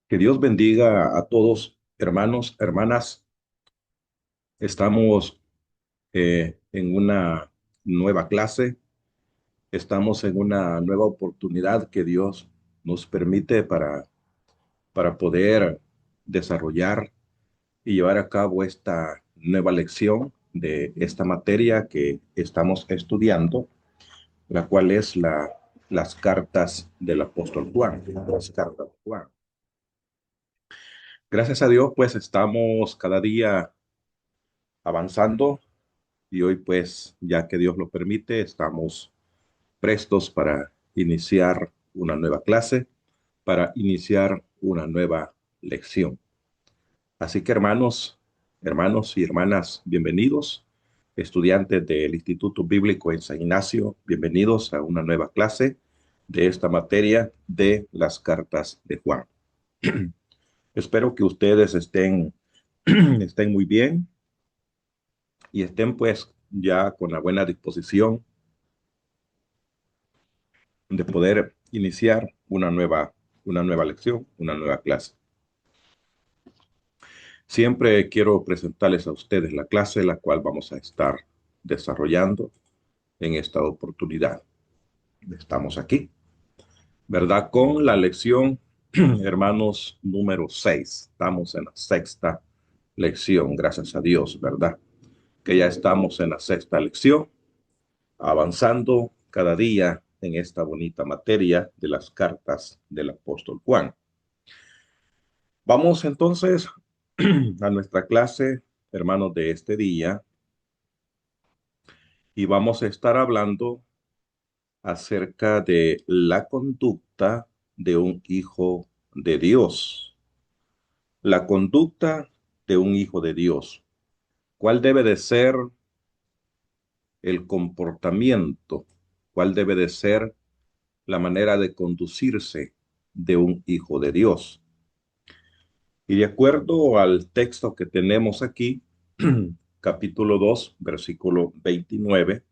Que Dios bendiga a todos, hermanos, hermanas. Estamos en una nueva clase, estamos en una nueva oportunidad que Dios nos permite para poder desarrollar y llevar a cabo esta nueva lección de esta materia que estamos estudiando, la cual es las cartas del apóstol Juan, las cartas de Juan. Gracias a Dios, pues estamos cada día avanzando. Y hoy, pues, ya que Dios lo permite, estamos prestos para iniciar una nueva clase, para iniciar una nueva lección. Así que, hermanos y hermanas, bienvenidos, estudiantes del Instituto Bíblico en San Ignacio, bienvenidos a una nueva clase de esta materia de las cartas de Juan. Espero que ustedes estén muy bien y estén, pues, ya con la buena disposición de poder iniciar una nueva lección, una nueva clase. Siempre quiero presentarles a ustedes la clase, la cual vamos a estar desarrollando en esta oportunidad. Estamos aquí, ¿verdad? Con la lección, hermanos, número 6. Estamos en la sexta lección, gracias a Dios, ¿verdad? Que ya estamos en la sexta lección, avanzando cada día en esta bonita materia de las cartas del apóstol Juan. Vamos entonces a nuestra clase, hermanos, de este día, y vamos a estar hablando acerca de la conducta de un hijo de Dios. La conducta de un hijo de Dios. ¿Cuál debe de ser el comportamiento? ¿Cuál debe de ser la manera de conducirse de un hijo de Dios? Y de acuerdo al texto que tenemos aquí, capítulo 2, versículo 29,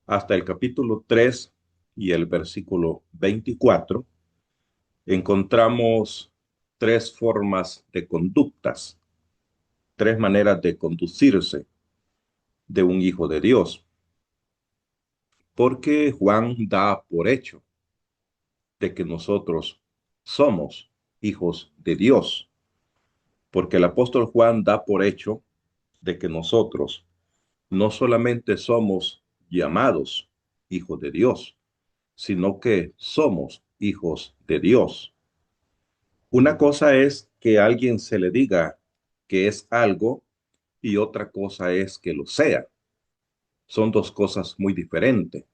hasta el capítulo 3 y el versículo 24, encontramos tres formas de conductas, tres maneras de conducirse de un hijo de Dios, porque Juan da por hecho de que nosotros somos hijos de Dios, porque el apóstol Juan da por hecho de que nosotros no solamente somos llamados hijos de Dios, sino que somos hijos de Dios. Una cosa es que a alguien se le diga que es algo y otra cosa es que lo sea. Son dos cosas muy diferentes.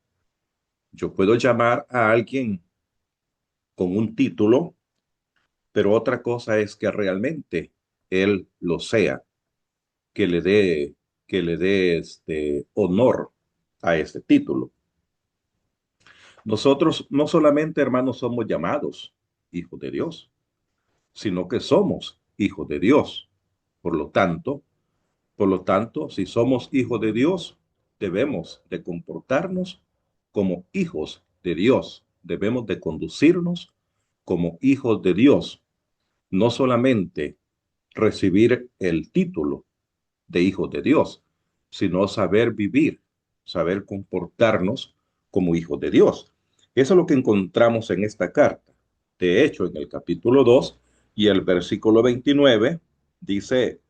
Yo puedo llamar a alguien con un título, pero otra cosa es que realmente él lo sea, que le dé, que le dé este honor a este título. Nosotros no solamente, hermanos, somos llamados hijos de Dios, sino que somos hijos de Dios. Por lo tanto, si somos hijos de Dios, debemos de comportarnos como hijos de Dios. Debemos de conducirnos como hijos de Dios. No solamente recibir el título de hijos de Dios, sino saber vivir, saber comportarnos como hijos de Dios. Eso es lo que encontramos en esta carta. De hecho, en el capítulo 2 y el versículo 29 dice,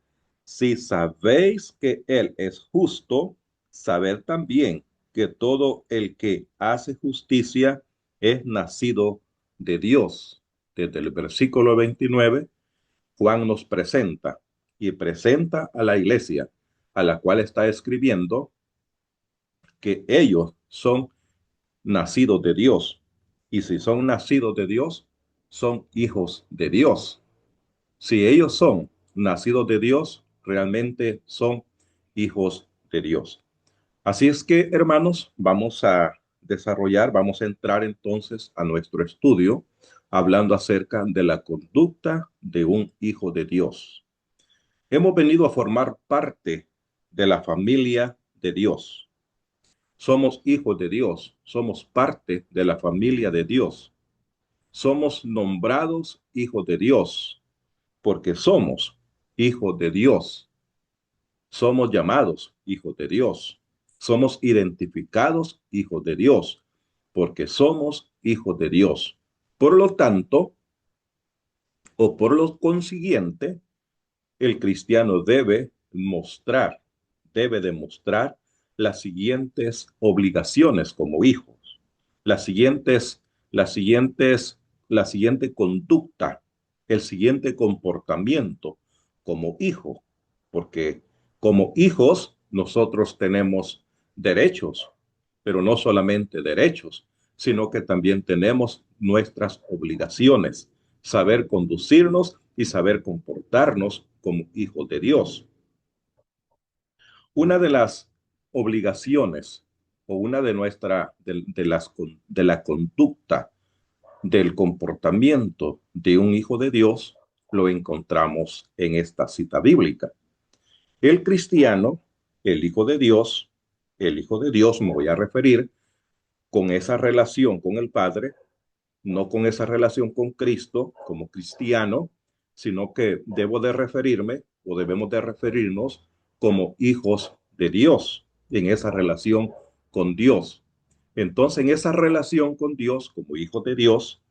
si sabéis que Él es justo, sabed también que todo el que hace justicia es nacido de Dios. Desde el versículo 29 Juan nos presenta y presenta a la iglesia a la cual está escribiendo que ellos son nacidos de Dios. Y si son nacidos de Dios, son hijos de Dios. Si ellos son nacidos de Dios, realmente son hijos de Dios. Así es que, hermanos, vamos a entrar entonces a nuestro estudio hablando acerca de la conducta de un hijo de Dios. Hemos venido a formar parte de la familia de Dios. Somos hijos de Dios, somos parte de la familia de Dios. somos nombrados hijos de Dios, porque somos hijos de Dios. Somos llamados hijos de Dios. Somos identificados hijos de Dios, porque somos hijos de Dios. Por lo tanto, o por lo consiguiente, el cristiano debe demostrar las siguientes obligaciones como hijos, las siguientes, las siguientes, la siguiente conducta, el siguiente comportamiento como hijo, porque como hijos nosotros tenemos derechos, pero no solamente derechos, sino que también tenemos nuestras obligaciones, saber conducirnos y saber comportarnos como hijos de Dios. Una de las obligaciones o una de de la conducta del comportamiento de un hijo de Dios lo encontramos en esta cita bíblica. El cristiano, el hijo de Dios, el hijo de Dios me voy a referir con esa relación con el Padre, no con esa relación con Cristo como cristiano, sino que debo de referirme o debemos de referirnos como hijos de Dios en esa relación con Dios. Entonces, en esa relación con Dios, como hijo de Dios,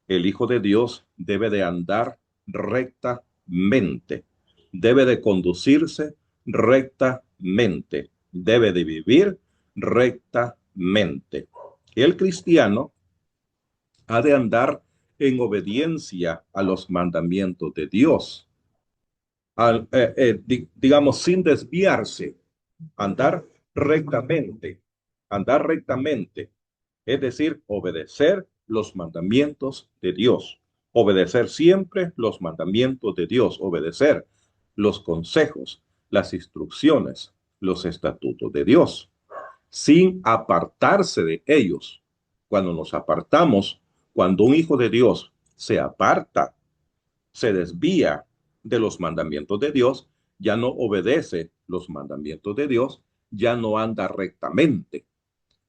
el hijo de Dios debe de andar rectamente, debe de conducirse rectamente, debe de vivir rectamente. El cristiano ha de andar en obediencia a los mandamientos de Dios, digamos, sin desviarse, andar rectamente, andar rectamente, es decir, obedecer los mandamientos de Dios, obedecer siempre los mandamientos de Dios, obedecer los consejos, las instrucciones, los estatutos de Dios, sin apartarse de ellos. Cuando nos apartamos, cuando un hijo de Dios se aparta, se desvía de los mandamientos de Dios, ya no obedece los mandamientos de Dios, ya no anda rectamente.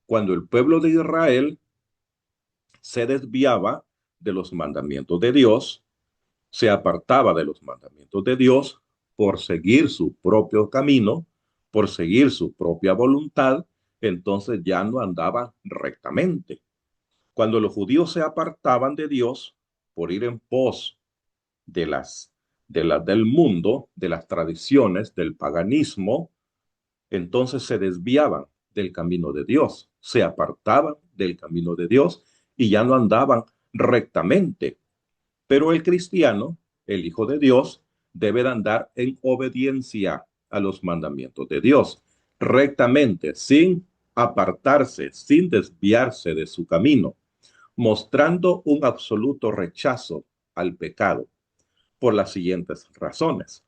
Cuando el pueblo de Israel se desviaba de los mandamientos de Dios, se apartaba de los mandamientos de Dios por seguir su propio camino, por seguir su propia voluntad, entonces ya no andaba rectamente. Cuando los judíos se apartaban de Dios por ir en pos de del mundo, de las tradiciones, del paganismo, entonces se desviaban del camino de Dios, se apartaban del camino de Dios y ya no andaban rectamente. Pero el cristiano, el hijo de Dios, debe de andar en obediencia a los mandamientos de Dios, rectamente, sin apartarse, sin desviarse de su camino, mostrando un absoluto rechazo al pecado por las siguientes razones.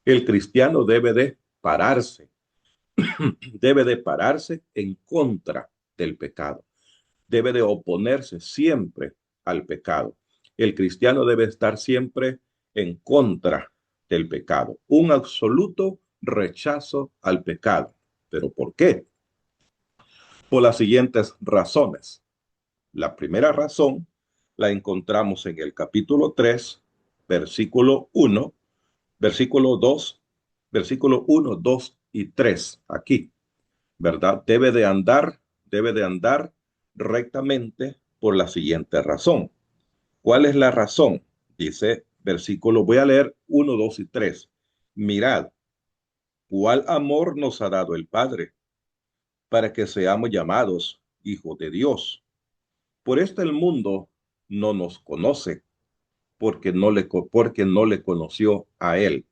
El cristiano debe de pararse en contra del pecado, debe de oponerse siempre al pecado. El cristiano debe estar siempre en contra del pecado, un absoluto rechazo al pecado. ¿Pero por qué? Por las siguientes razones. La primera razón la encontramos en el capítulo 3, versículo 1, versículo 2, versículo 1, 2 y 3, aquí, ¿verdad? Debe de andar rectamente por la siguiente razón. ¿Cuál es la razón? Dice versículo, voy a leer 1, 2 y 3. Mirad, cuál amor nos ha dado el Padre para que seamos llamados hijos de Dios. Por esto el mundo no nos conoce, porque no le conoció a Él.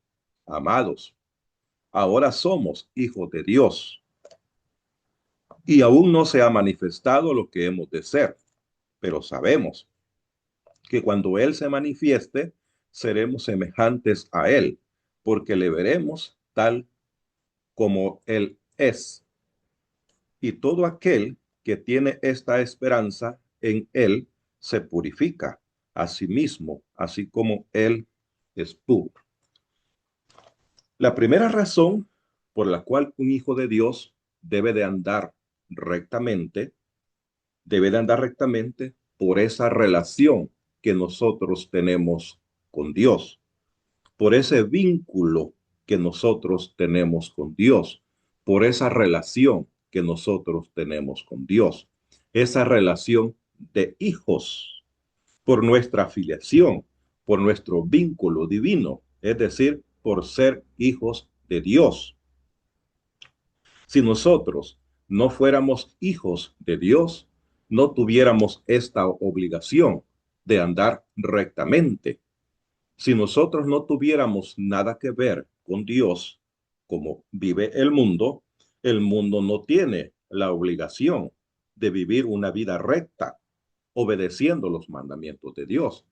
Amados, ahora somos hijos de Dios y aún no se ha manifestado lo que hemos de ser, pero sabemos que cuando Él se manifieste, seremos semejantes a Él, porque le veremos tal como Él es. Y todo aquel que tiene esta esperanza en Él se purifica a sí mismo, así como Él es puro. La primera razón por la cual un hijo de Dios debe de andar rectamente, debe de andar rectamente por esa relación que nosotros tenemos con Dios, por ese vínculo que nosotros tenemos con Dios, por esa relación que nosotros tenemos con Dios, esa relación de hijos, por nuestra afiliación, por nuestro vínculo divino, es decir, por ser hijos de Dios. Si nosotros no fuéramos hijos de Dios, no tuviéramos esta obligación de andar rectamente. Si nosotros no tuviéramos nada que ver con Dios, como vive el mundo no tiene la obligación de vivir una vida recta, obedeciendo los mandamientos de Dios.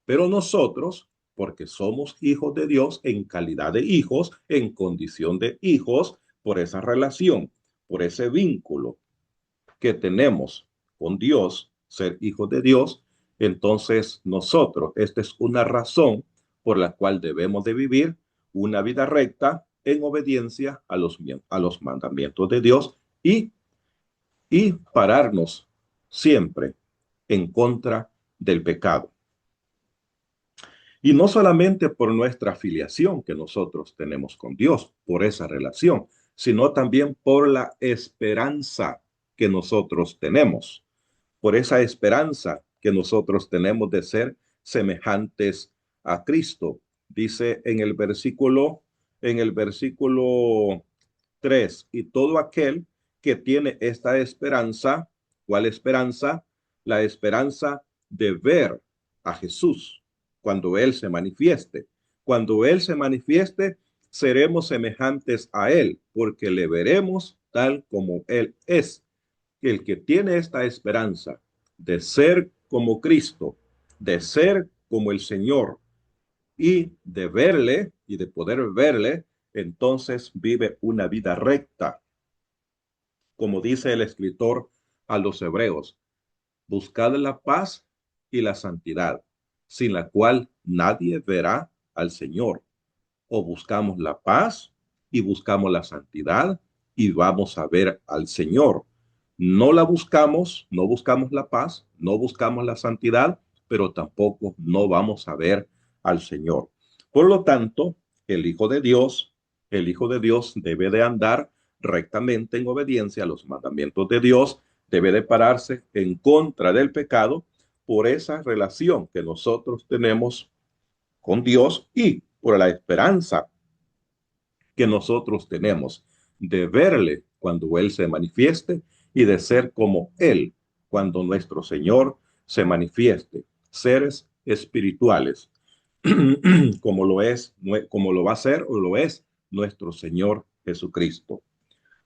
Pero nosotros, porque somos hijos de Dios en calidad de hijos, en condición de hijos, por esa relación, por ese vínculo que tenemos con Dios, ser hijos de Dios, entonces nosotros, esta es una razón por la cual debemos de vivir una vida recta en obediencia a los mandamientos de Dios y pararnos siempre en contra del pecado. Y no solamente por nuestra afiliación que nosotros tenemos con Dios, por esa relación, sino también por la esperanza que nosotros tenemos, por esa esperanza que nosotros tenemos de ser semejantes a Cristo. Dice en el versículo 3, y todo aquel que tiene esta esperanza, ¿cuál esperanza? La esperanza de ver a Jesús cuando Él se manifieste. Cuando Él se manifieste, seremos semejantes a Él, porque le veremos tal como Él es. El que tiene esta esperanza de ser como Cristo, de ser como el Señor y de verle y de poder verle, entonces vive una vida recta. Como dice el escritor a los hebreos, buscad la paz y la santidad, sin la cual nadie verá al Señor. O buscamos la paz y buscamos la santidad y vamos a ver al Señor. No la buscamos, no buscamos la paz, no buscamos la santidad, pero tampoco no vamos a ver al Señor. Por lo tanto, el Hijo de Dios debe de andar rectamente en obediencia a los mandamientos de Dios, debe de pararse en contra del pecado por esa relación que nosotros tenemos con Dios y por la esperanza que nosotros tenemos de verle cuando Él se manifieste y de ser como Él cuando nuestro Señor se manifieste. Seres espirituales, como lo va a ser o lo es nuestro Señor Jesucristo.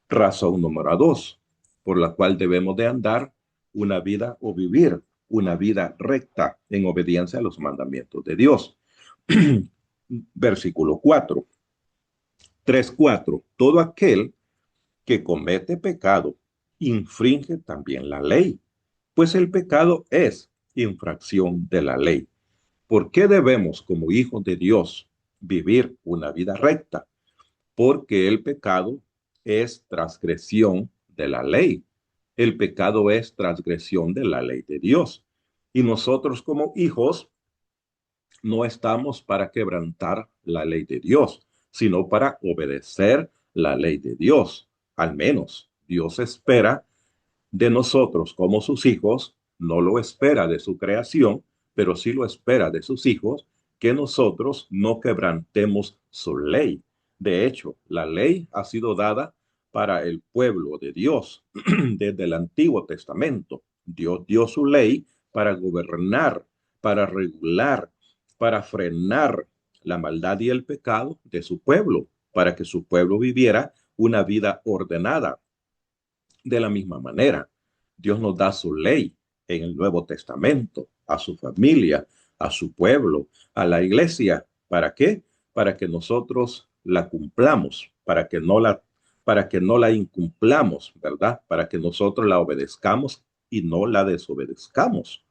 Razón número 2, por la cual debemos de andar una vida o vivir una vida recta en obediencia a los mandamientos de Dios. Versículo 4. 3:4. Todo aquel que comete pecado infringe también la ley, pues el pecado es infracción de la ley. ¿Por qué debemos, como hijos de Dios, vivir una vida recta? Porque el pecado es transgresión de la ley. El pecado es transgresión de la ley de Dios. Y nosotros como hijos no estamos para quebrantar la ley de Dios, sino para obedecer la ley de Dios. Al menos Dios espera de nosotros como sus hijos, no lo espera de su creación, pero sí lo espera de sus hijos, que nosotros no quebrantemos su ley. De hecho, la ley ha sido dada para el pueblo de Dios desde el Antiguo Testamento. Dios dio su ley para gobernar, para regular, para frenar la maldad y el pecado de su pueblo, para que su pueblo viviera una vida ordenada. De la misma manera, Dios nos da su ley en el Nuevo Testamento, a su familia, a su pueblo, a la iglesia. ¿Para qué? Para que nosotros la cumplamos, para que no la incumplamos, ¿verdad? Para que nosotros la obedezcamos y no la desobedezcamos.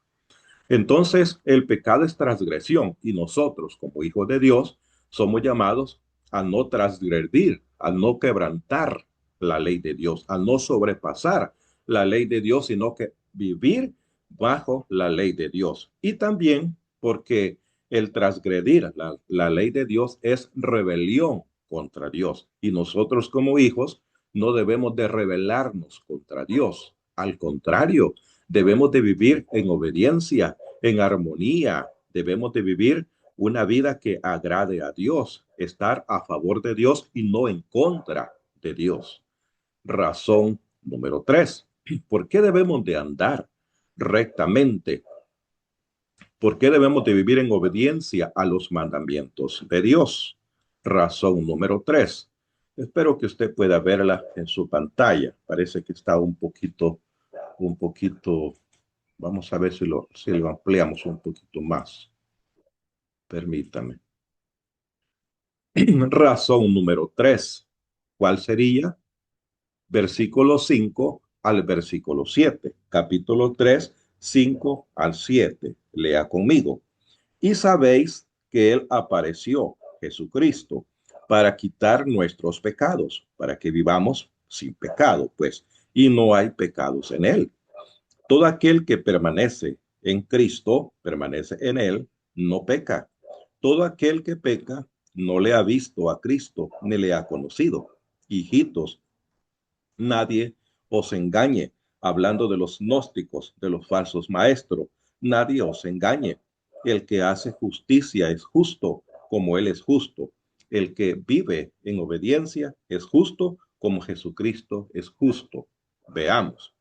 Entonces, el pecado es transgresión y nosotros, como hijos de Dios, somos llamados a no transgredir, a no quebrantar la ley de Dios, a no sobrepasar la ley de Dios, sino que vivir bajo la ley de Dios. Y también porque el transgredir la ley de Dios es rebelión contra Dios. Y nosotros como hijos no debemos de rebelarnos contra Dios. Al contrario, debemos de vivir en obediencia, en armonía. Debemos de vivir una vida que agrade a Dios, estar a favor de Dios y no en contra de Dios. Razón número 3. ¿Por qué debemos de andar rectamente? ¿Por qué debemos de vivir en obediencia a los mandamientos de Dios? Razón número 3. Espero que usted pueda verla en su pantalla. Parece que está un poquito, vamos a ver si lo ampliamos un poquito más. Permítame. Razón número 3. ¿Cuál sería? Versículo 5 al versículo 7. Capítulo 3, 5 al 7. Lea conmigo. Y sabéis que Él apareció, Jesucristo, para quitar nuestros pecados, para que vivamos sin pecado, pues, y no hay pecados en Él. Todo aquel que permanece en Cristo, permanece en Él, no peca. Todo aquel que peca no le ha visto a Cristo, ni le ha conocido. Hijitos, nadie os engañe, hablando de los gnósticos, de los falsos maestros. Nadie os engañe. El que hace justicia es justo, como Él es justo. El que vive en obediencia es justo, como Jesucristo es justo. Veamos.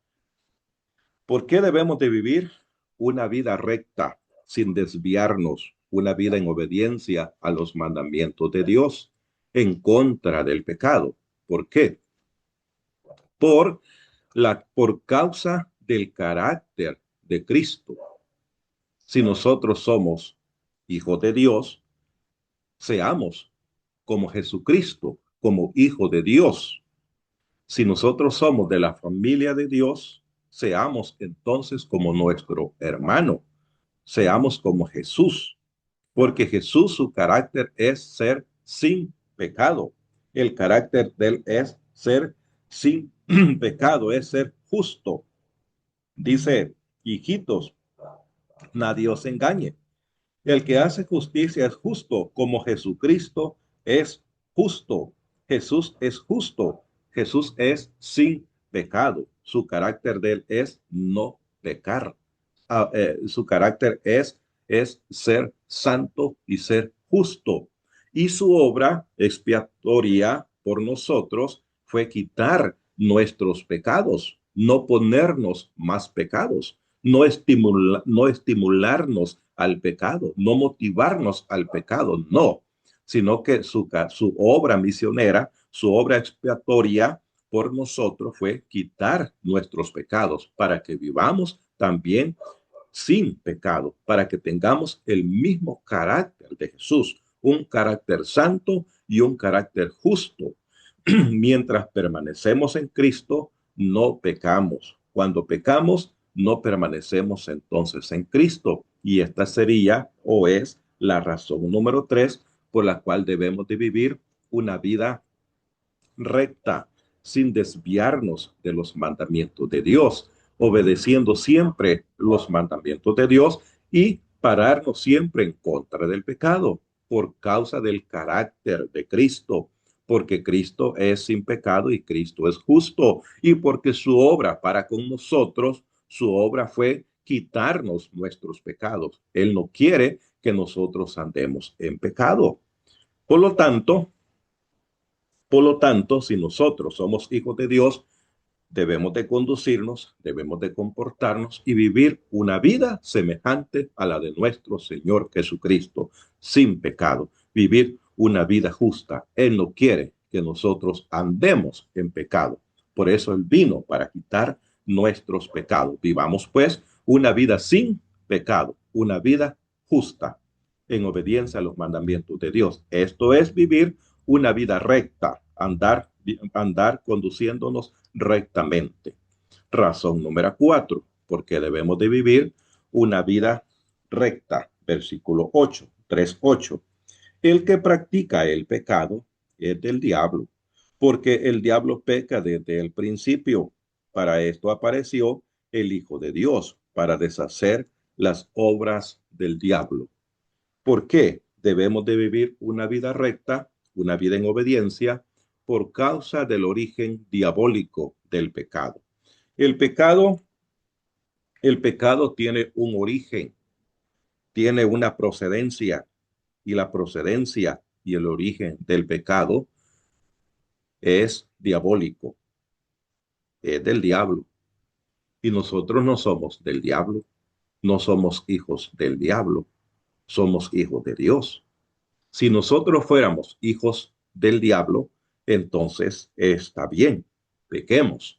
¿Por qué debemos de vivir una vida recta, sin desviarnos, una vida en obediencia a los mandamientos de Dios, en contra del pecado? ¿Por qué? Por por causa del carácter de Cristo. Si nosotros somos hijos de Dios, seamos como Jesucristo, como hijo de Dios. Si nosotros somos de la familia de Dios, seamos entonces como nuestro hermano, seamos como Jesús, porque Jesús, su carácter es ser sin pecado. El carácter de él es ser sin pecado, es ser justo. Dice, hijitos, nadie os engañe. El que hace justicia es justo, como Jesucristo es justo. Jesús es justo. Jesús es sin pecado. Su carácter de él es no pecar. Su carácter es ser santo y ser justo. Y su obra expiatoria por nosotros fue quitar nuestros pecados, no ponernos más pecados, no estimularnos al pecado, no motivarnos al pecado, no, sino que su obra misionera, su obra expiatoria por nosotros fue quitar nuestros pecados para que vivamos también sin pecado, para que tengamos el mismo carácter de Jesús, un carácter santo y un carácter justo. Mientras permanecemos en Cristo, no pecamos. Cuando pecamos, no permanecemos entonces en Cristo. Y esta sería o es la razón número 3 por la cual debemos de vivir una vida recta, sin desviarnos de los mandamientos de Dios, obedeciendo siempre los mandamientos de Dios y pararnos siempre en contra del pecado por causa del carácter de Cristo, porque Cristo es sin pecado y Cristo es justo, y porque su obra para con nosotros, su obra fue quitarnos nuestros pecados. Él no quiere que nosotros andemos en pecado. Por lo tanto, si nosotros somos hijos de Dios, debemos de conducirnos, debemos de comportarnos y vivir una vida semejante a la de nuestro Señor Jesucristo, sin pecado, vivir una vida justa. Él no quiere que nosotros andemos en pecado. Por eso Él vino para quitar nuestros pecados. Vivamos pues una vida sin pecado, una vida justa, en obediencia a los mandamientos de Dios. Esto es vivir una vida recta, andar conduciéndonos rectamente. Razón número 4, porque debemos de vivir una vida recta. Versículo 8, 3:8. El que practica el pecado es del diablo, porque el diablo peca desde el principio. Para esto apareció el Hijo de Dios, para deshacer las obras del diablo. ¿Por qué? Debemos de vivir una vida recta, una vida en obediencia, por causa del origen diabólico del pecado. El pecado, el pecado tiene un origen, tiene una procedencia, y la procedencia y el origen del pecado es diabólico, es del diablo. Y nosotros no somos del diablo, no somos hijos del diablo, somos hijos de Dios. Si nosotros fuéramos hijos del diablo, entonces está bien, pequemos.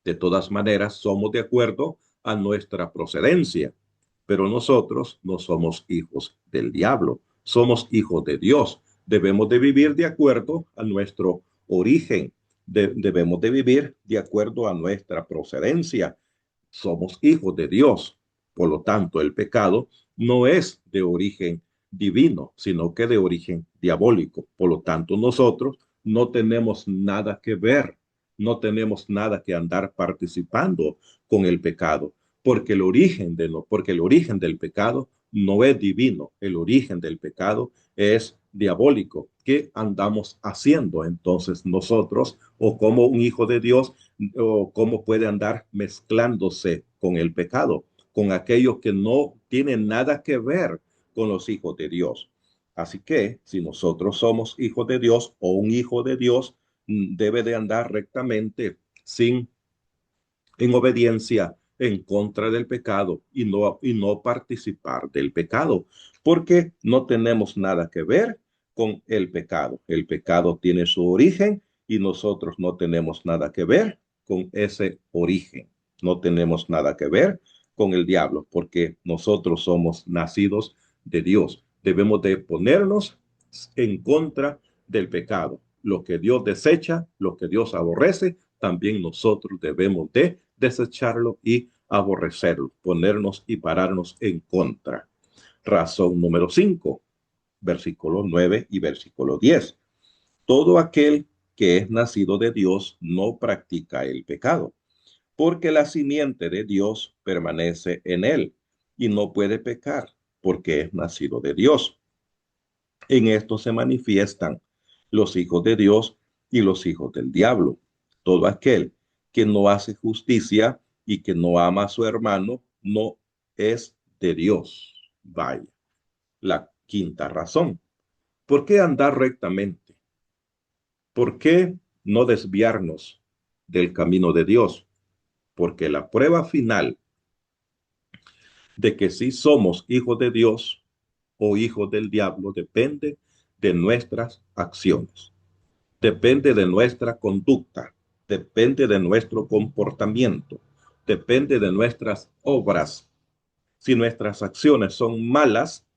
De todas maneras, somos de acuerdo a nuestra procedencia, pero nosotros no somos hijos del diablo, somos hijos de Dios. Debemos de vivir de acuerdo a nuestro origen, debemos de vivir de acuerdo a nuestra procedencia. Somos hijos de Dios. Por lo tanto, el pecado no es de origen divino, sino que de origen diabólico. Por lo tanto, nosotros no tenemos nada que ver, no tenemos nada que andar participando con el pecado, porque el origen del pecado no es divino, el origen del pecado es diabólico. ¿Qué andamos haciendo entonces nosotros o como un hijo de Dios o cómo puede andar mezclándose con el pecado, con aquellos que no tienen nada que ver con los hijos de Dios? Así que si nosotros somos hijos de Dios o un hijo de Dios, debe de andar rectamente, sin en obediencia en contra del pecado y no participar del pecado, porque no tenemos nada que ver con el pecado. El pecado tiene su origen y nosotros no tenemos nada que ver con ese origen. No tenemos nada que ver con el diablo, porque nosotros somos nacidos de Dios. Debemos de ponernos en contra del pecado. Lo que Dios desecha, lo que Dios aborrece, también nosotros debemos de desecharlo y aborrecerlo, ponernos y pararnos en contra. Razón número 5, versículo 9 y versículo 10. Todo aquel que es nacido de Dios no practica el pecado, porque la simiente de Dios permanece en él y no puede pecar porque es nacido de Dios. En esto se manifiestan los hijos de Dios y los hijos del diablo. Todo aquel que no hace justicia y que no ama a su hermano no es de Dios. Vaya, la quinta razón. ¿Por qué andar rectamente? ¿Por qué no desviarnos del camino de Dios? Porque la prueba final de que sí somos hijos de Dios o hijos del diablo depende de nuestras acciones. Depende de nuestra conducta, depende de nuestro comportamiento, depende de nuestras obras. Si nuestras acciones son malas,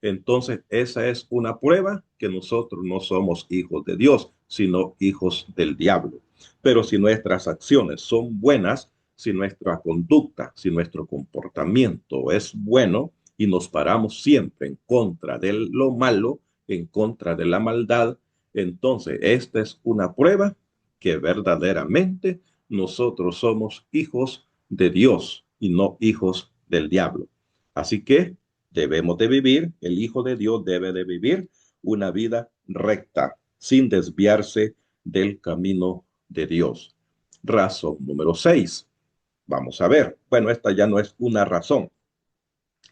entonces esa es una prueba que nosotros no somos hijos de Dios, sino hijos del diablo. Pero si nuestras acciones son buenas, si nuestra conducta, si nuestro comportamiento es bueno y nos paramos siempre en contra de lo malo, en contra de la maldad, entonces esta es una prueba que verdaderamente nosotros somos hijos de Dios y no hijos del diablo. Así que debemos de vivir, el Hijo de Dios debe de vivir una vida recta, sin desviarse del camino de Dios. Razón número 6. Vamos a ver. Bueno, esta ya no es una razón,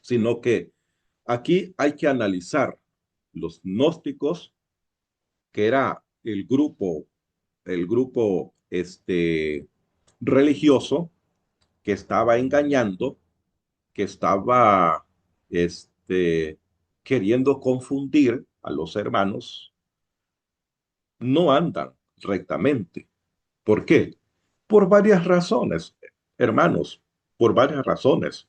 sino que aquí hay que analizar los gnósticos, que era el grupo religioso que estaba engañando, que estaba queriendo confundir a los hermanos. No andan rectamente. ¿Por qué? Por varias razones, hermanos, por varias razones.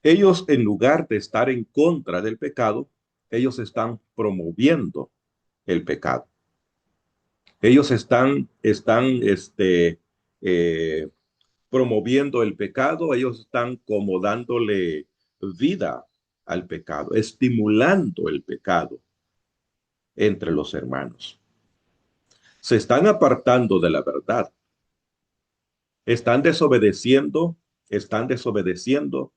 Ellos, en lugar de estar en contra del pecado, ellos están promoviendo el pecado. Ellos están eh, promoviendo el pecado, ellos están como dándole vida al pecado, estimulando el pecado entre los hermanos. Se están apartando de la verdad, están desobedeciendo están desobedeciendo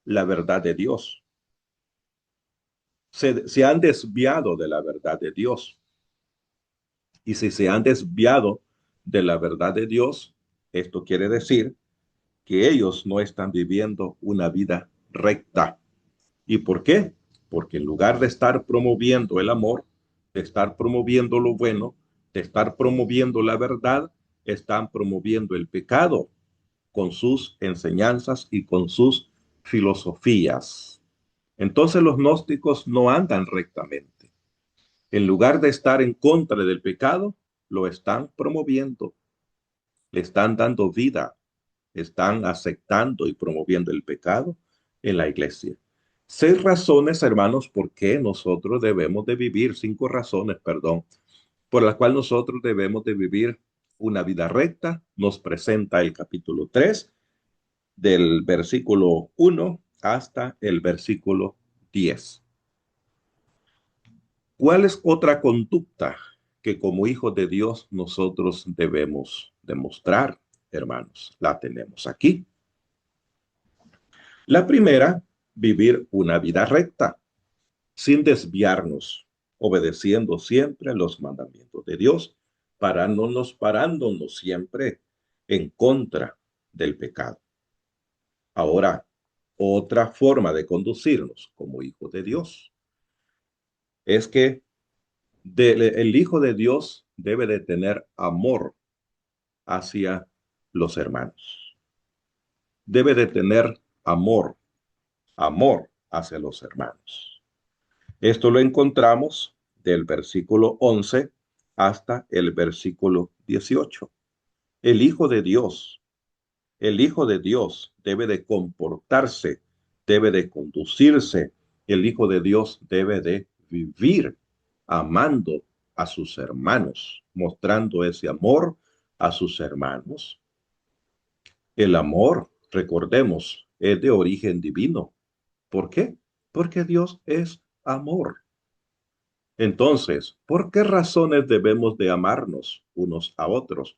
la verdad de Dios. Se han desviado de la verdad de Dios. Y si se han desviado de la verdad de Dios, esto quiere decir que ellos no están viviendo una vida recta. ¿Y por qué? Porque en lugar de estar promoviendo el amor, de estar promoviendo lo bueno, de estar promoviendo la verdad, están promoviendo el pecado con sus enseñanzas y con sus filosofías. Entonces los gnósticos no andan rectamente. En lugar de estar en contra del pecado, lo están promoviendo, le están dando vida, están aceptando y promoviendo el pecado en la iglesia. 6 razones, hermanos, por qué nosotros debemos de vivir, 5 razones, perdón, por las cuales nosotros debemos de vivir una vida recta. Nos presenta el capítulo 3 del versículo 1 hasta el versículo 10. ¿Cuál es otra conducta que como hijos de Dios nosotros debemos demostrar, hermanos? La tenemos aquí. La primera, vivir una vida recta, sin desviarnos, obedeciendo siempre los mandamientos de Dios, parándonos siempre en contra del pecado. Ahora, otra forma de conducirnos como hijos de Dios es que el hijo de Dios debe de tener amor hacia los hermanos. Debe de tener amor hacia los hermanos. Esto lo encontramos del versículo 11 hasta el versículo 18. El Hijo de Dios, el Hijo de Dios debe de comportarse, debe de conducirse. El Hijo de Dios debe de vivir amando a sus hermanos, mostrando ese amor a sus hermanos. El amor, recordemos, es de origen divino. ¿Por qué? Porque Dios es amor. Entonces, ¿por qué razones debemos de amarnos unos a otros?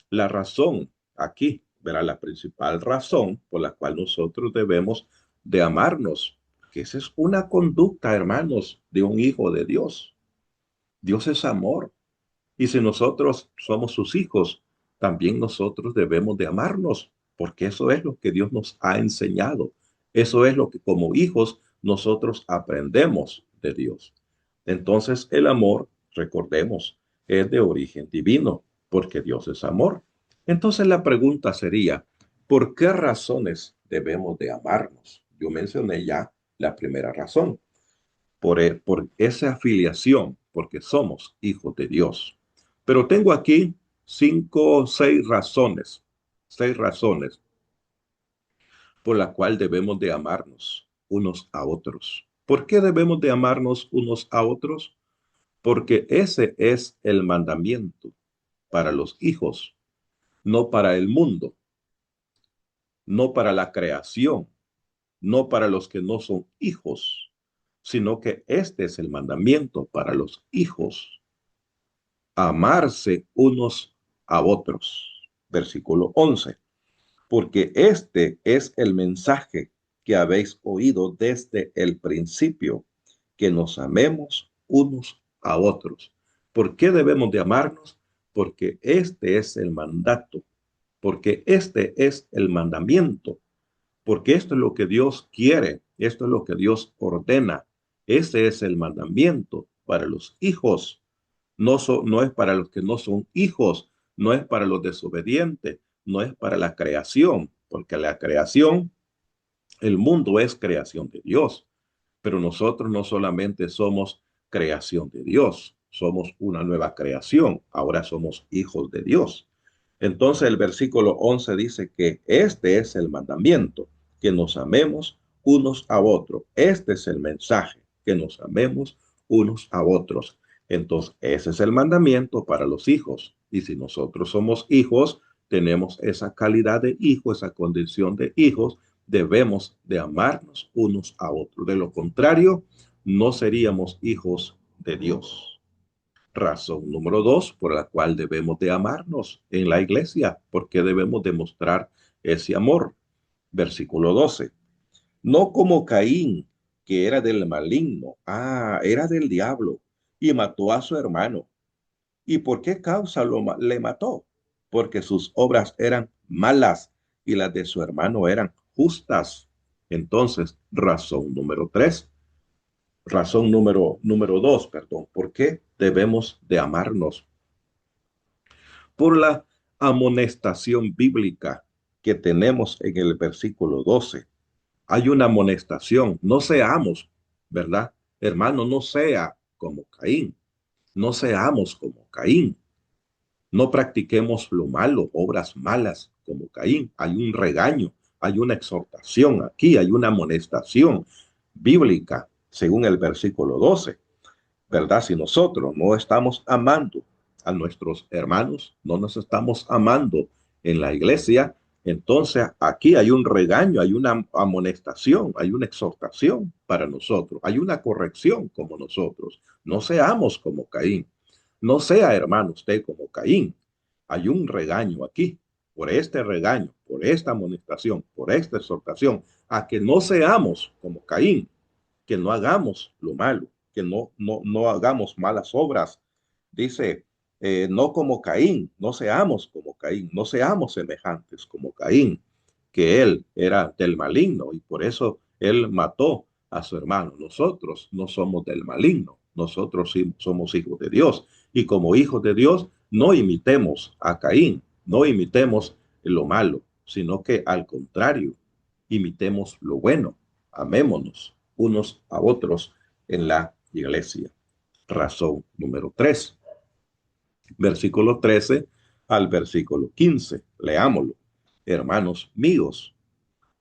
La razón aquí, verá, la principal razón por la cual nosotros debemos de amarnos, que esa es una conducta, hermanos, de un hijo de Dios. Dios es amor. Y si nosotros somos sus hijos, también nosotros debemos de amarnos, porque eso es lo que Dios nos ha enseñado. Eso es lo que como hijos nosotros aprendemos de Dios. Entonces el amor, recordemos, es de origen divino, porque Dios es amor. Entonces la pregunta sería, ¿por qué razones debemos de amarnos? Yo mencioné ya la primera razón, por esa afiliación, porque somos hijos de Dios. Pero tengo aquí 6 razones por la cual debemos de amarnos unos a otros. ¿Por qué debemos de amarnos unos a otros? Porque ese es el mandamiento para los hijos, no para el mundo, no para la creación, no para los que no son hijos, sino que este es el mandamiento para los hijos, amarse unos a otros. Versículo 11. Porque este es el mensaje que habéis oído desde el principio, que nos amemos unos a otros. ¿Por qué debemos de amarnos? Porque este es el mandato, porque este es el mandamiento, porque esto es lo que Dios quiere, esto es lo que Dios ordena. Ese es el mandamiento para los hijos. No es para los que no son hijos, no es para los desobedientes, no es para la creación, porque la creación, el mundo es creación de Dios, pero nosotros no solamente somos creación de Dios, somos una nueva creación, ahora somos hijos de Dios. Entonces el versículo 11 dice que este es el mandamiento, que nos amemos unos a otros. Este es el mensaje, que nos amemos unos a otros. Entonces ese es el mandamiento para los hijos. Y si nosotros somos hijos, tenemos esa calidad de hijo, esa condición de hijos, debemos de amarnos unos a otros. De lo contrario, no seríamos hijos de Dios. Razón número 2 por la cual debemos de amarnos en la iglesia, porque debemos demostrar ese amor. Versículo 12. No como Caín, que era del maligno, era del diablo, y mató a su hermano. ¿Y por qué causa le mató? Porque sus obras eran malas y las de su hermano eran justas. Entonces, razón número 3. Razón número 2, perdón. ¿Por qué debemos de amarnos? Por la amonestación bíblica que tenemos en el versículo 12. Hay una amonestación. No seamos, ¿verdad? Hermano, no sea como Caín. No seamos como Caín. No practiquemos lo malo, obras malas como Caín. Hay un regaño, hay una exhortación aquí, hay una amonestación bíblica, según el versículo 12. ¿Verdad? Si nosotros no estamos amando a nuestros hermanos, no nos estamos amando en la iglesia, entonces aquí hay un regaño, hay una amonestación, hay una exhortación para nosotros, hay una corrección como nosotros. No seamos como Caín. No sea, hermano, usted como Caín. Hay un regaño aquí. Por este regaño, por esta amonestación, por esta exhortación, a que no seamos como Caín, que no hagamos lo malo, que no hagamos malas obras. Dice, no como Caín, no seamos como Caín, no seamos semejantes como Caín, que él era del maligno y por eso él mató a su hermano. Nosotros no somos del maligno, nosotros sí somos hijos de Dios y como hijos de Dios no imitemos a Caín, no imitemos lo malo, sino que al contrario, imitemos lo bueno, amémonos unos a otros en la iglesia. Razón número 3, versículo 13 al versículo 15. Leámoslo. Hermanos míos,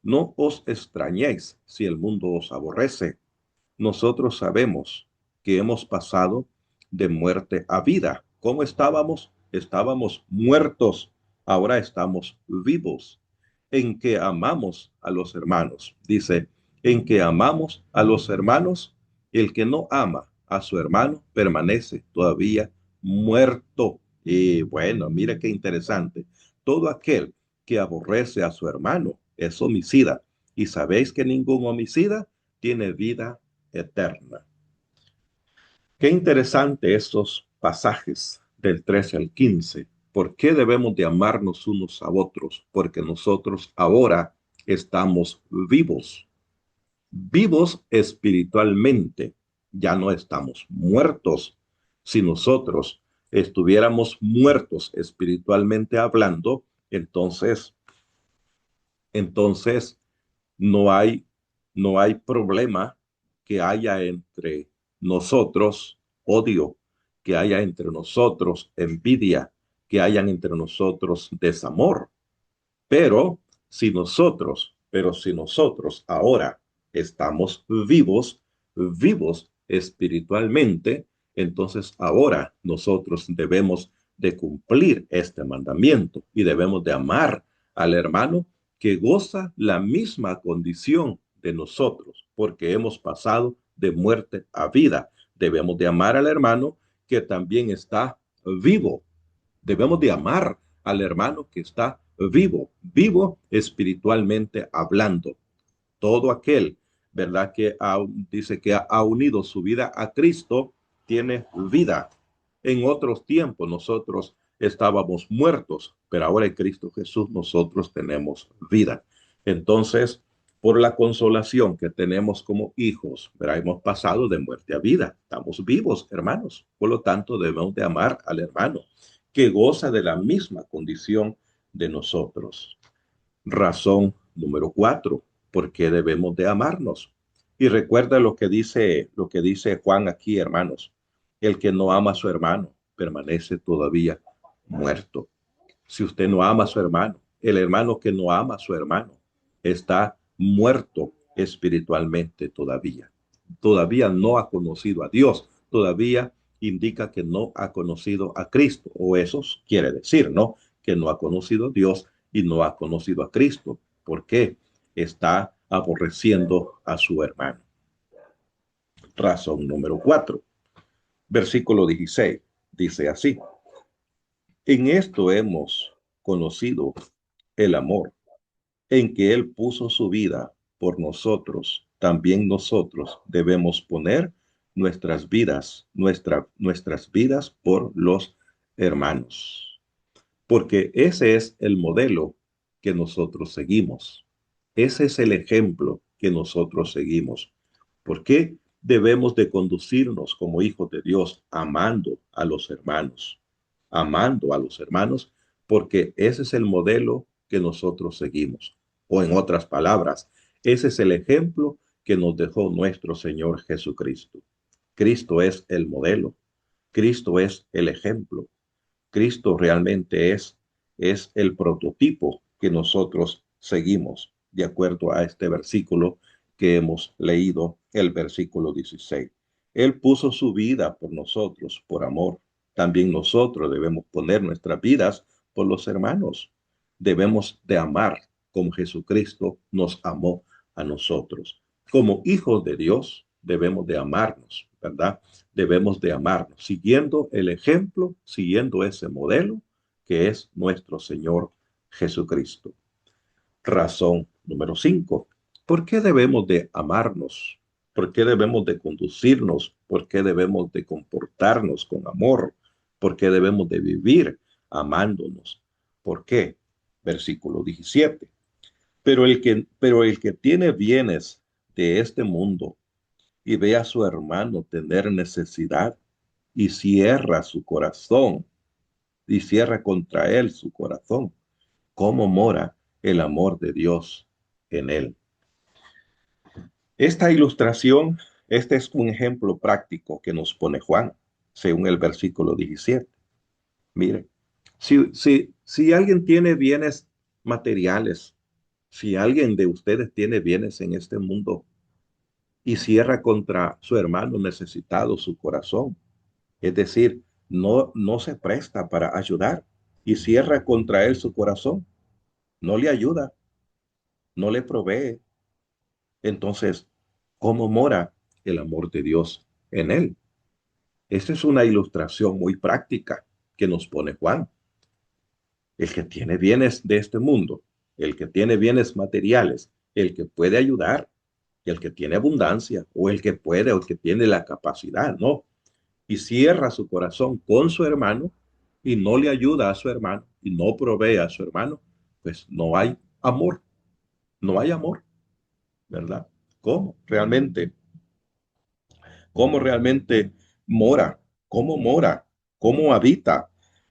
no os extrañéis si el mundo os aborrece. Nosotros sabemos que hemos pasado de muerte a vida. ¿Cómo estábamos? Estábamos muertos. Ahora estamos vivos. En que amamos a los hermanos. Dice, en que amamos a los hermanos, el que no ama a su hermano permanece todavía muerto. Y bueno, mire qué interesante. Todo aquel que aborrece a su hermano es homicida. Y sabéis que ningún homicida tiene vida eterna. Qué interesante estos pasajes del 13 al 15. ¿Por qué debemos de amarnos unos a otros? Porque nosotros ahora estamos vivos, vivos espiritualmente. Ya no estamos muertos. Si nosotros estuviéramos muertos espiritualmente hablando, entonces no hay, no hay problema que haya entre nosotros odio, que haya entre nosotros envidia, que hayan entre nosotros desamor. Pero si nosotros ahora estamos vivos, vivos espiritualmente, entonces ahora nosotros debemos de cumplir este mandamiento y debemos de amar al hermano que goza la misma condición de nosotros, porque hemos pasado de muerte a vida. Debemos de amar al hermano que también está vivo. Debemos de amar al hermano que está vivo, vivo espiritualmente hablando. Todo aquel, ¿verdad? Dice que ha unido su vida a Cristo, tiene vida. En otros tiempos nosotros estábamos muertos, pero ahora en Cristo Jesús nosotros tenemos vida. Entonces, por la consolación que tenemos como hijos, ¿verdad? Hemos pasado de muerte a vida. Estamos vivos, hermanos. Por lo tanto, debemos de amar al hermano que goza de la misma condición de nosotros. Razón número 4, ¿por qué debemos de amarnos? Y recuerda lo que dice Juan aquí, hermanos. El que no ama a su hermano permanece todavía muerto. Si usted no ama a su hermano, el hermano que no ama a su hermano está muerto espiritualmente todavía. Todavía no ha conocido a Dios, todavía indica que no ha conocido a Cristo, o eso quiere decir, ¿no? Que no ha conocido a Dios y no ha conocido a Cristo. ¿Por qué? Está aborreciendo a su hermano. Razón número 4, versículo 16, dice así. En esto hemos conocido el amor, en que Él puso su vida por nosotros, también nosotros debemos poner nuestras vidas por los hermanos. Porque ese es el modelo que nosotros seguimos. Ese es el ejemplo que nosotros seguimos. ¿Por qué debemos de conducirnos como hijos de Dios amando a los hermanos? Amando a los hermanos, porque ese es el modelo que nosotros seguimos. O en otras palabras, ese es el ejemplo que nos dejó nuestro Señor Jesucristo. Cristo es el modelo. Cristo es el ejemplo. Cristo realmente es el prototipo que nosotros seguimos, de acuerdo a este versículo que hemos leído, el versículo 16. Él puso su vida por nosotros, por amor. También nosotros debemos poner nuestras vidas por los hermanos. Debemos de amar como Jesucristo nos amó a nosotros. Como hijos de Dios, debemos de amarnos, ¿verdad? Debemos de amarnos, siguiendo el ejemplo, siguiendo ese modelo que es nuestro Señor Jesucristo. Razón número 5. ¿Por qué debemos de amarnos? ¿Por qué debemos de conducirnos? ¿Por qué debemos de comportarnos con amor? ¿Por qué debemos de vivir amándonos? ¿Por qué? Versículo 17. Pero el que tiene bienes de este mundo y ve a su hermano tener necesidad y cierra su corazón y cierra contra él su corazón, ¿cómo mora el amor de Dios en él? Esta ilustración, este es un ejemplo práctico que nos pone Juan, según el versículo 17. Mire, si alguien tiene bienes materiales, si alguien de ustedes tiene bienes en este mundo y cierra contra su hermano necesitado su corazón, es decir, no se presta para ayudar y cierra contra él su corazón, no le ayuda, no le provee. Entonces, ¿cómo mora el amor de Dios en él? Esta es una ilustración muy práctica que nos pone Juan. El que tiene bienes de este mundo, el que tiene bienes materiales, el que puede ayudar, el que tiene abundancia, o el que puede, o el que tiene la capacidad, ¿no? Y cierra su corazón con su hermano y no le ayuda a su hermano y no provee a su hermano, pues no hay amor, no hay amor, ¿verdad? ¿Cómo realmente? ¿Cómo realmente mora? ¿Cómo mora? ¿Cómo habita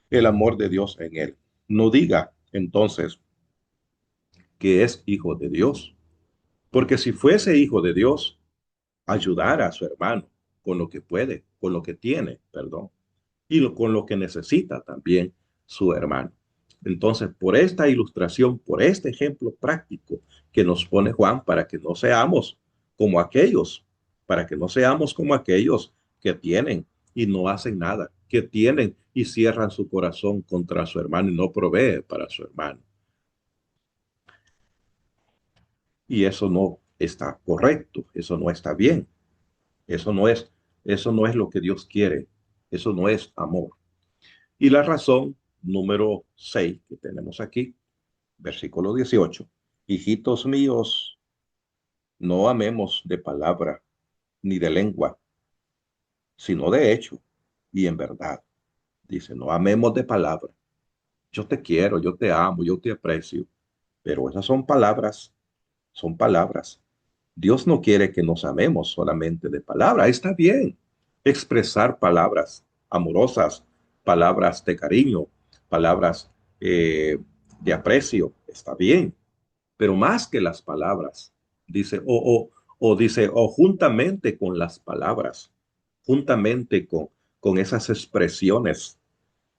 el amor de Dios en él? No diga entonces que es hijo de Dios, porque si fuese hijo de Dios, ayudara a su hermano con lo que puede, con lo que tiene, perdón, y con lo que necesita también su hermano. Entonces, por esta ilustración, por este ejemplo práctico que nos pone Juan, para que no seamos como aquellos, para que no seamos como aquellos que tienen y no hacen nada, que tienen y cierran su corazón contra su hermano y no provee para su hermano. Y eso no está correcto, eso no está bien, eso no es, eso no es lo que Dios quiere, eso no es amor. Y la razón número 6 que tenemos aquí, versículo 18. Hijitos míos, no amemos de palabra ni de lengua, sino de hecho y en verdad. Dice, no amemos de palabra. Yo te quiero, yo te amo, yo te aprecio. Pero esas son palabras, son palabras. Dios no quiere que nos amemos solamente de palabra. Está bien expresar palabras amorosas, palabras de cariño, palabras de aprecio. Está bien, pero más que las palabras, dice, o juntamente con las palabras, juntamente con esas expresiones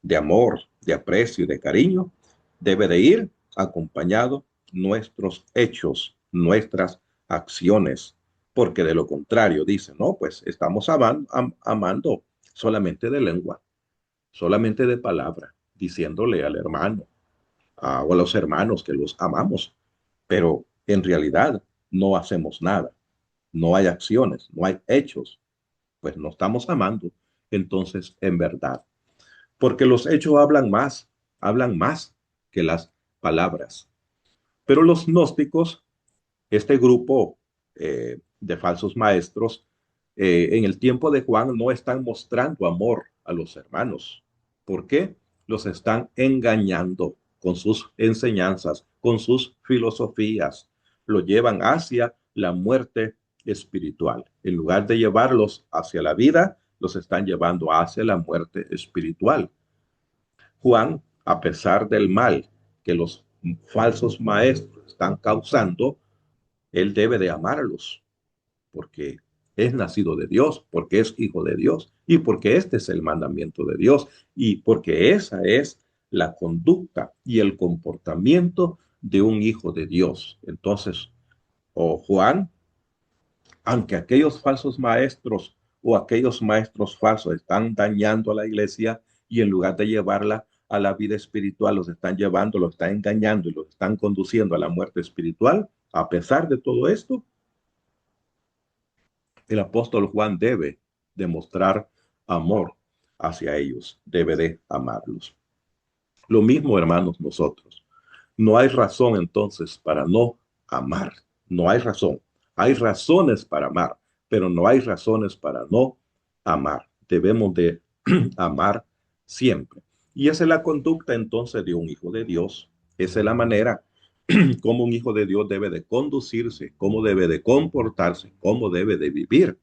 de amor, de aprecio y de cariño, debe de ir acompañado nuestros hechos, nuestras acciones, porque de lo contrario, dice, no, pues estamos amando solamente de lengua, solamente de palabra, diciéndole al hermano o a los hermanos que los amamos, pero en realidad no hacemos nada, no hay acciones, no hay hechos, pues no estamos amando, entonces en verdad porque los hechos hablan más que las palabras. Pero los gnósticos, este grupo de falsos maestros, en el tiempo de Juan no están mostrando amor a los hermanos. ¿Por qué? Los están engañando con sus enseñanzas, con sus filosofías. Lo llevan hacia la muerte espiritual. En lugar de llevarlos hacia la vida, los están llevando hacia la muerte espiritual. Juan, a pesar del mal que los falsos maestros están causando, él debe de amarlos porque es nacido de Dios, porque es hijo de Dios y porque este es el mandamiento de Dios y porque esa es la conducta y el comportamiento de un hijo de Dios. Entonces, Juan, aunque aquellos falsos maestros o aquellos maestros falsos están dañando a la iglesia y en lugar de llevarla a la vida espiritual, los están llevando, los están engañando y los están conduciendo a la muerte espiritual, a pesar de todo esto, el apóstol Juan debe demostrar amor hacia ellos, debe de amarlos. Lo mismo, hermanos, nosotros. No hay razón entonces para no amar. No hay razón. Hay razones para amar, pero no hay razones para no amar. Debemos de amar siempre. Y esa es la conducta entonces de un hijo de Dios. Esa es la manera como un hijo de Dios debe de conducirse, cómo debe de comportarse, cómo debe de vivir,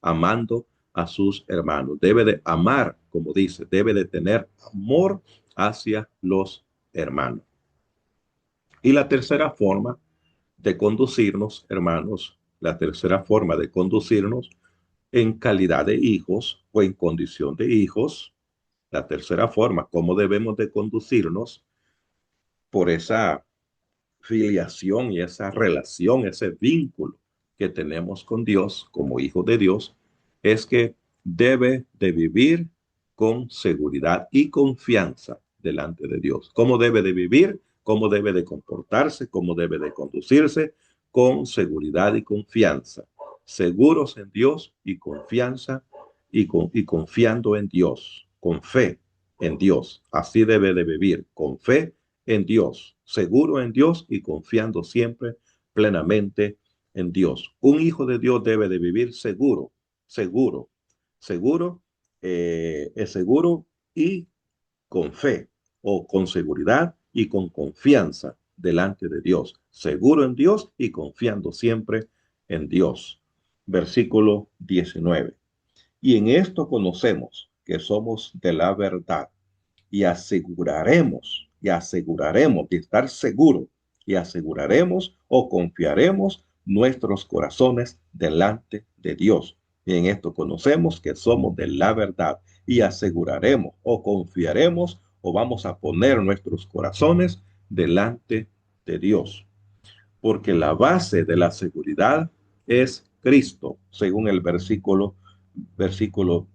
amando a sus hermanos. Debe de amar, como dice, debe de tener amor hacia los hermanos. Y la tercera forma de conducirnos, hermanos, la tercera forma de conducirnos en calidad de hijos o en condición de hijos, la tercera forma, cómo debemos de conducirnos por esa filiación y esa relación, ese vínculo que tenemos con Dios como hijos de Dios, es que debe de vivir con seguridad y confianza delante de Dios. ¿Cómo debe de vivir? ¿Cómo debe de comportarse? ¿Cómo debe de conducirse? Con seguridad y confianza. Seguros en Dios y confianza y confiando en Dios, con fe en Dios. Así debe de vivir, con fe en Dios, seguro en Dios y confiando siempre plenamente en Dios. Un hijo de Dios debe de vivir seguro, seguro, seguro, es seguro y con fe o con seguridad y con confianza delante de Dios, seguro en Dios y confiando siempre en Dios. Versículo 19. Y en esto conocemos que somos de la verdad y aseguraremos de estar seguros y aseguraremos o confiaremos nuestros corazones delante de Dios. Y en esto conocemos que somos de la verdad y aseguraremos o confiaremos o vamos a poner nuestros corazones delante de Dios. Porque la base de la seguridad es Cristo, según el versículo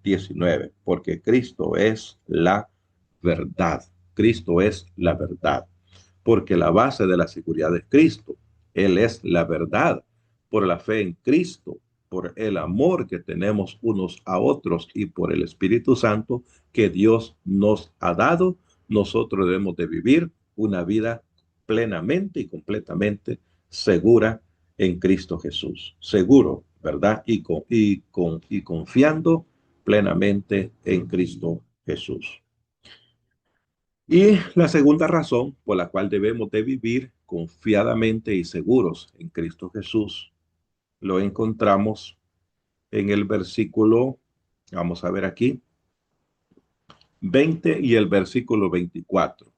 19, porque Cristo es la verdad. Cristo es la verdad, porque la base de la seguridad es Cristo. Él es la verdad. Por la fe en Cristo, por el amor que tenemos unos a otros y por el Espíritu Santo que Dios nos ha dado, nosotros debemos de vivir una vida plenamente y completamente segura en Cristo Jesús. Seguro, ¿verdad? Y confiando plenamente en Cristo Jesús. Y la segunda razón por la cual debemos de vivir confiadamente y seguros en Cristo Jesús, lo encontramos en el versículo, vamos a ver aquí, 20 y el versículo 24.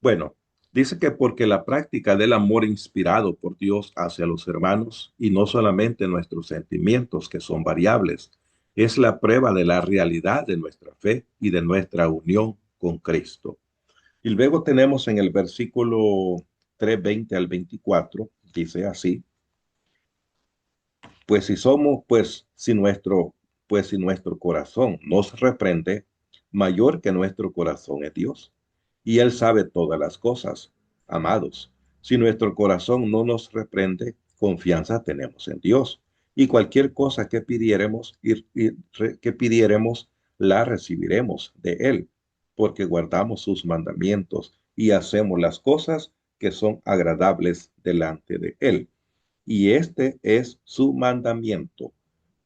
Bueno, dice que porque la práctica del amor inspirado por Dios hacia los hermanos, y no solamente nuestros sentimientos que son variables, es la prueba de la realidad de nuestra fe y de nuestra unión con Cristo. Y luego tenemos en el versículo 3:20 al 24, dice así, pues si somos, pues si nuestro corazón nos reprende, mayor que nuestro corazón es Dios. Y Él sabe todas las cosas. Amados, si nuestro corazón no nos reprende, confianza tenemos en Dios. Y cualquier cosa que pidiéremos, la recibiremos de Él, porque guardamos sus mandamientos y hacemos las cosas que son agradables delante de Él. Y este es su mandamiento,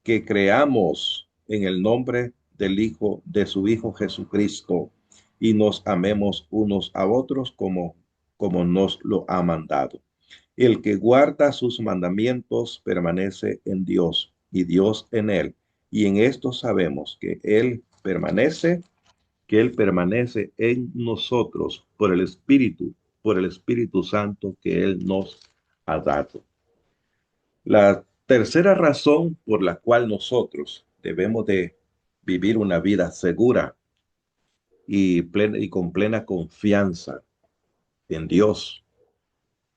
que creamos en el nombre del Hijo, de su Hijo Jesucristo, y nos amemos unos a otros como nos lo ha mandado. El que guarda sus mandamientos permanece en Dios y Dios en él. Y en esto sabemos que Él permanece en nosotros por el Espíritu Santo que Él nos ha dado. La tercera razón por la cual nosotros debemos de vivir una vida segura y con plena confianza en Dios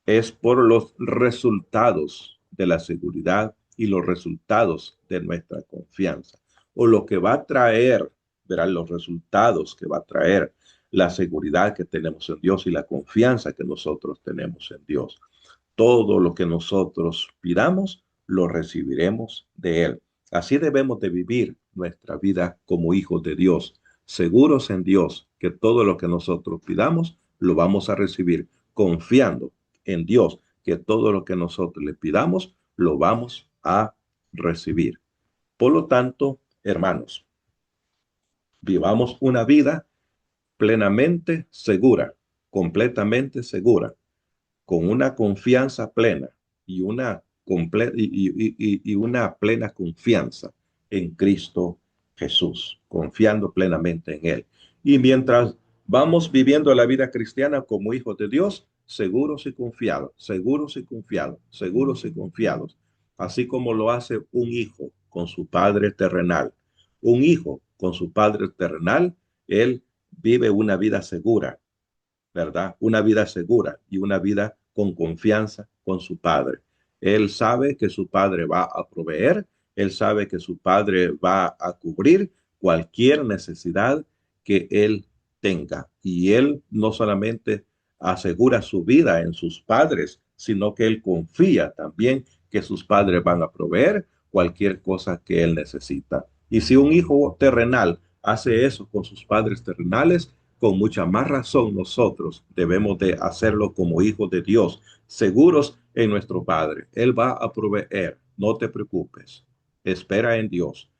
es por los resultados de la seguridad y los resultados de nuestra confianza, o lo que va a traer, verán los resultados que va a traer la seguridad que tenemos en Dios y la confianza que nosotros tenemos en Dios. Todo lo que nosotros pidamos, lo recibiremos de Él. Así debemos de vivir nuestra vida como hijos de Dios, seguros en Dios, que todo lo que nosotros pidamos, lo vamos a recibir, confiando en Dios, que todo lo que nosotros le pidamos, lo vamos a recibir. Por lo tanto, hermanos, vivamos una vida plenamente segura, completamente segura, con una confianza plena y una plena confianza en Cristo Jesús, confiando plenamente en Él. Y mientras vamos viviendo la vida cristiana como hijos de Dios, seguros y confiados, seguros y confiados, seguros y confiados, así como lo hace un hijo con su padre terrenal. Un hijo con su padre terrenal, él vive una vida segura, ¿verdad? Una vida segura y una vida con confianza con su padre. Él sabe que su padre va a proveer, él sabe que su padre va a cubrir cualquier necesidad que él tenga. Y él no solamente asegura su vida en sus padres, sino que él confía también que sus padres van a proveer cualquier cosa que él necesita. Y si un hijo terrenal hace eso con sus padres terrenales, con mucha más razón nosotros debemos de hacerlo como hijos de Dios, seguros en nuestro Padre. Él va a proveer, no te preocupes, espera en Dios,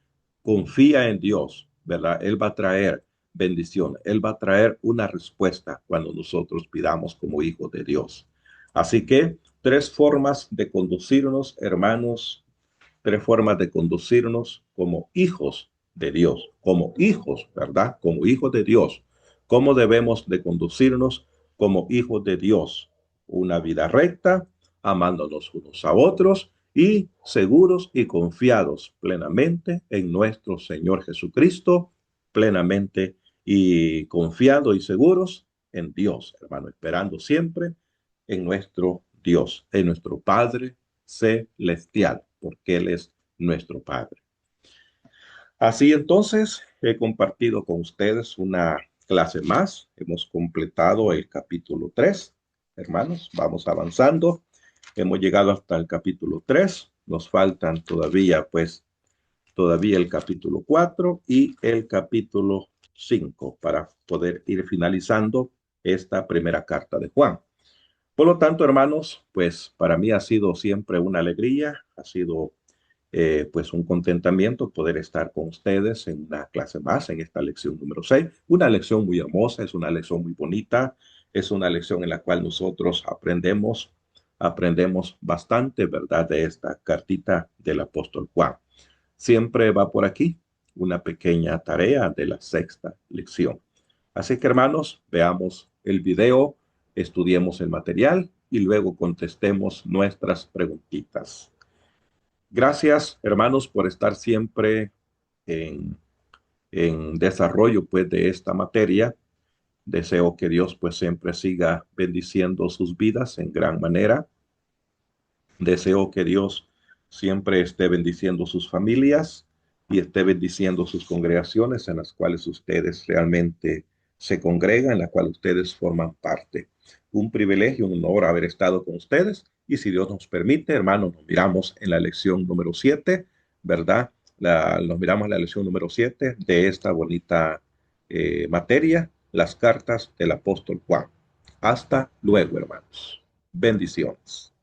confía en Dios, ¿verdad? Él va a traer bendición, Él va a traer una respuesta cuando nosotros pidamos como hijos de Dios. Así que tres formas de conducirnos, hermanos, tres formas de conducirnos como hijos de Dios, como hijos, ¿verdad? Como hijos de Dios. ¿Cómo debemos de conducirnos como hijos de Dios? Una vida recta, amándonos unos a otros y seguros y confiados plenamente en nuestro Señor Jesucristo, plenamente y confiados y seguros en Dios, hermano, esperando siempre en nuestro Dios, en nuestro Padre celestial, porque Él es nuestro Padre. Así entonces, he compartido con ustedes una clase más. Hemos completado el capítulo 3. Hermanos, vamos avanzando. Hemos llegado hasta el capítulo 3. Nos faltan todavía el capítulo 4 y el capítulo 5 para poder ir finalizando esta primera carta de Juan. Por lo tanto, hermanos, pues para mí ha sido siempre una alegría, ha sido pues un contentamiento poder estar con ustedes en una clase más, en esta lección número 6. Una lección muy hermosa, es una lección muy bonita, es una lección en la cual nosotros aprendemos bastante, ¿verdad? De esta cartita del apóstol Juan. Siempre va por aquí una pequeña tarea de la sexta lección. Así que, hermanos, veamos el video, estudiemos el material y luego contestemos nuestras preguntitas. Gracias, hermanos, por estar siempre en, en desarrollo, pues, de esta materia. Deseo que Dios, pues, siempre siga bendiciendo sus vidas en gran manera. Deseo que Dios siempre esté bendiciendo sus familias y esté bendiciendo sus congregaciones en las cuales ustedes realmente se congregan, en las cuales ustedes forman parte. Un privilegio, un honor haber estado con ustedes. Y si Dios nos permite, hermanos, nos miramos en la lección número 7, ¿verdad? Nos miramos en la lección número 7 de esta bonita materia, las cartas del apóstol Juan. Hasta luego, hermanos. Bendiciones.